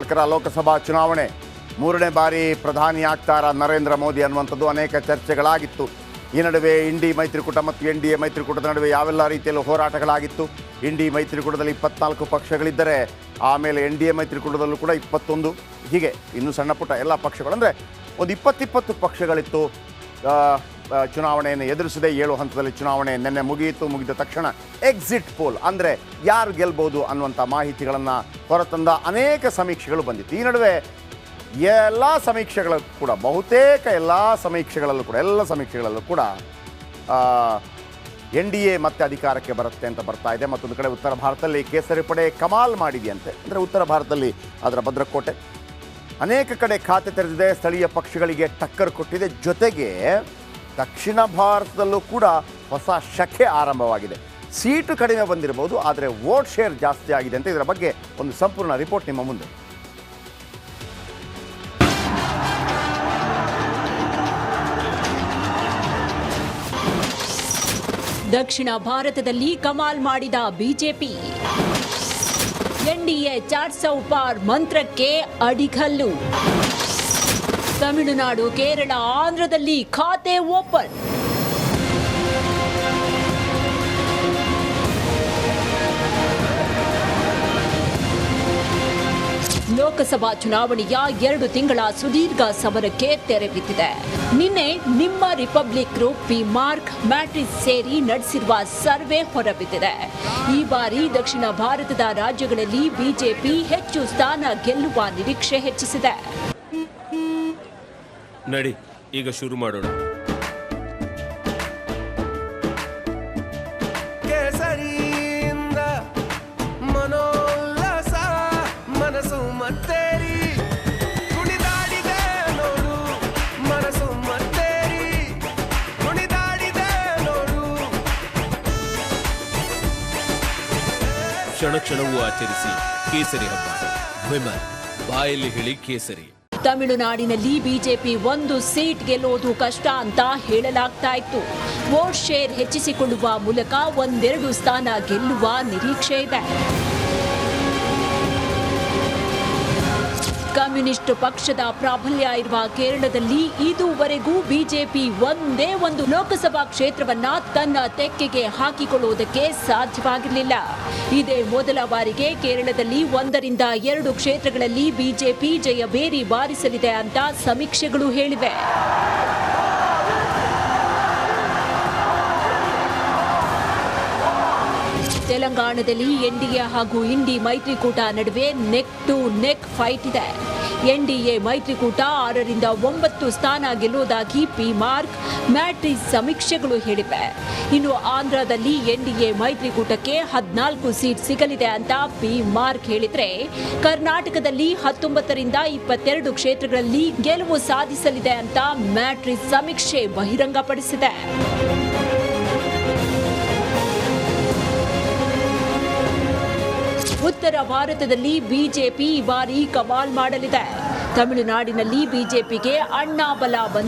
ಕರ್ನಾಟಕದ ಲೋಕಸಭಾ ಚುನಾವಣೆ 3ನೇ ಬಾರಿ ಪ್ರಧಾನಿ ಆಗ್ತಾರಾ ನರೇಂದ್ರ ಮೋದಿ ಅನ್ನುವಂಥದ್ದು ಅನೇಕ ಚರ್ಚೆಗಳಾಗಿತ್ತು. ಈ ನಡುವೆ ಇಂಡಿ ಮೈತ್ರಿಕೂಟ ಮತ್ತು NDA ಮೈತ್ರಿಕೂಟದ ನಡುವೆ ಯಾವೆಲ್ಲ ರೀತಿಯಲ್ಲಿ ಹೋರಾಟಗಳಾಗಿತ್ತು. ಇಂಡಿ ಮೈತ್ರಿಕೂಟದಲ್ಲಿ 24 ಪಕ್ಷಗಳಿದ್ದರೆ ಆಮೇಲೆ NDA ಮೈತ್ರಿಕೂಟದಲ್ಲೂ ಕೂಡ 21, ಹೀಗೆ ಇನ್ನೂ ಸಣ್ಣ ಪುಟ್ಟ ಎಲ್ಲ ಪಕ್ಷಗಳು, ಅಂದರೆ ಒಂದು 20 ಪಕ್ಷಗಳಿತ್ತು. ಚುನಾವಣೆಯನ್ನು ಎದುರಿಸದೆ 7 ಹಂತದಲ್ಲಿ ಚುನಾವಣೆ ನಿನ್ನೆ ಮುಗಿದ ತಕ್ಷಣ ಎಕ್ಸಿಟ್ ಪೋಲ್ ಅಂದರೆ ಯಾರು ಗೆಲ್ಬೋದು ಅನ್ನುವಂಥ ಮಾಹಿತಿಗಳನ್ನು ಹೊರತಂದ ಅನೇಕ ಸಮೀಕ್ಷೆಗಳು ಬಂದಿತ್ತು. ಈ ನಡುವೆ ಎಲ್ಲ ಸಮೀಕ್ಷೆಗಳು ಕೂಡ ಬಹುತೇಕ ಎಲ್ಲ ಸಮೀಕ್ಷೆಗಳಲ್ಲೂ ಕೂಡ NDA ಮತ್ತೆ ಅಧಿಕಾರಕ್ಕೆ ಬರುತ್ತೆ ಅಂತ ಬರ್ತಾ ಇದೆ. ಮತ್ತೊಂದು ಕಡೆ ಉತ್ತರ ಭಾರತದಲ್ಲಿ ಕೇಸರಿ ಪಡೆ ಕಮಾಲ್ ಮಾಡಿದೆಯಂತೆ. ಅಂದರೆ ಉತ್ತರ ಭಾರತದಲ್ಲಿ ಅದರ ಭದ್ರಕೋಟೆ ಅನೇಕ ಕಡೆ ಖಾತೆ ತೆರೆದಿದೆ, ಸ್ಥಳೀಯ ಪಕ್ಷಗಳಿಗೆ ಟಕ್ಕರ್ ಕೊಟ್ಟಿದೆ. ಜೊತೆಗೆ ದಕ್ಷಿಣ ಭಾರತದಲ್ಲೂ ಕೂಡ ಹೊಸ ಶಕೆ ಆರಂಭವಾಗಿದೆ. ಸೀಟು ಕಡಿಮೆ ಬಂದಿರಬಹುದು, ಆದರೆ ವೋಟ್ ಶೇರ್ ಜಾಸ್ತಿ ಆಗಿದೆ ಅಂತ ಇದರ ಬಗ್ಗೆ ಒಂದು ಸಂಪೂರ್ಣ ರಿಪೋರ್ಟ್ ನಿಮ್ಮ ಮುಂದೆ. ದಕ್ಷಿಣ ಭಾರತದಲ್ಲಿ ಕಮಾಲ್ ಮಾಡಿದ ಬಿಜೆಪಿ, NDA 400 ಪಾರ್ ಮಂತ್ರಕ್ಕೆ ಅಡಿಗಲ್ಲು. ತಮಿಳುನಾಡು, ಕೇರಳ, ಆಂಧ್ರದಲ್ಲಿ ಖಾತೆ ಓಪನ್. ಲೋಕಸಭಾ ಚುನಾವಣೆಯ 2 ತಿಂಗಳ ಸುದೀರ್ಘ ಸಮರಕ್ಕೆ ತೆರೆ ಬಿದ್ದಿದೆ. ನಿನ್ನೆ ನಿಮ್ಮ ರಿಪಬ್ಲಿಕ್ ಗ್ರೂಪ್, ಪಿಮಾರ್ಕ್, ಮ್ಯಾಟ್ರಿಕ್ಸ್ ಸೇರಿ ನಡೆಸಿರುವ ಸರ್ವೆ ಹೊರಬಿದ್ದಿದೆ. ಈ ಬಾರಿ ದಕ್ಷಿಣ ಭಾರತದ ರಾಜ್ಯಗಳಲ್ಲಿ ಬಿಜೆಪಿ ಹೆಚ್ಚು ಸ್ಥಾನ ಗೆಲ್ಲುವ ನಿರೀಕ್ಷೆ ಹೆಚ್ಚಿಸಿದೆ. ನಡಿ ಈಗ ಶುರು ಮಾಡೋಣ. ಕ್ಷಣಕ್ಷಣವೂ ಆಚರಿಸಿ ಕೇಸರಿ ಹಬ್ಬ. ವಿಮಲ್ ಬಾಯಲ್ಲಿ ಹೇಳಿ ಕೇಸರಿ. ತಮಿಳುನಾಡಿನಲ್ಲಿ ಬಿಜೆಪಿ 1 ಸೀಟ್ ಗೆಲ್ಲೋದು ಕಷ್ಟ ಅಂತ ಹೇಳಲಾಗ್ತಾ ಇತ್ತು. ವೋಟ್ ಶೇರ್ ಹೆಚ್ಚಿಸಿಕೊಳ್ಳುವ ಮೂಲಕ 1-2 ಸ್ಥಾನ ಗೆಲ್ಲುವ ನಿರೀಕ್ಷೆ ಇದೆ. ಕಮ್ಯುನಿಸ್ಟ್ ಪಕ್ಷದ ಪ್ರಾಬಲ್ಯ ಇರುವ ಕೇರಳದಲ್ಲಿ ಇದುವರೆಗೂ ಬಿಜೆಪಿ ಒಂದೇ ಒಂದು ಲೋಕಸಭಾ ಕ್ಷೇತ್ರವನ್ನ ತನ್ನ ತೆಕ್ಕೆಗೆ ಹಾಕಿಕೊಳ್ಳುವುದಕ್ಕೆ ಸಾಧ್ಯವಾಗಿರಲಿಲ್ಲ. ಇದೇ ಮೊದಲ ಬಾರಿಗೆ ಕೇರಳದಲ್ಲಿ 1ರಿಂದ 2 ಕ್ಷೇತ್ರಗಳಲ್ಲಿ ಬಿಜೆಪಿ ಜಯಬೇರಿ ಬಾರಿಸಲಿದೆ ಅಂತ ಸಮೀಕ್ಷೆಗಳು ಹೇಳಿವೆ. ತೆಲಂಗಾಣದಲ್ಲಿ NDA ಹಾಗೂ ಇಂಡಿ ಮೈತ್ರಿಕೂಟ ನಡುವೆ ನೆಕ್ ಟು ನೆಕ್ ಫೈಟ್ ಇದೆ. NDA ಮೈತ್ರಿಕೂಟ 6ರಿಂದ 9 ಸ್ಥಾನ ಗೆಲ್ಲುವುದಾಗಿ ಪಿಮಾರ್ಕ್, ಮ್ಯಾಟ್ರಿಕ್ಸ್ ಸಮೀಕ್ಷೆಗಳು ಹೇಳಿವೆ. ಇನ್ನು ಆಂಧ್ರದಲ್ಲಿ NDA ಮೈತ್ರಿಕೂಟಕ್ಕೆ 14 ಸೀಟ್ ಸಿಗಲಿದೆ ಅಂತ ಪಿಮಾರ್ಕ್ ಹೇಳಿದ್ರೆ, ಕರ್ನಾಟಕದಲ್ಲಿ 19ರಿಂದ 22 ಕ್ಷೇತ್ರಗಳಲ್ಲಿ ಗೆಲುವು ಸಾಧಿಸಲಿದೆ ಅಂತ ಮ್ಯಾಟ್ರಿಕ್ಸ್ ಸಮೀಕ್ಷೆ ಬಹಿರಂಗಪಡಿಸಿದೆ. ಉತ್ತರ ಭಾರತದಲ್ಲಿ ಬಿಜೆಪಿ ಈ ಬಾರಿ ಕಮಾಲ್ ಮಾಡಲಿದೆ. ತಮಿಳುನಾಡಿನಲ್ಲಿ ಬಿಜೆಪಿಗೆ ಅಣ್ಣಾ ಬಲ ಬಂದಿದೆ.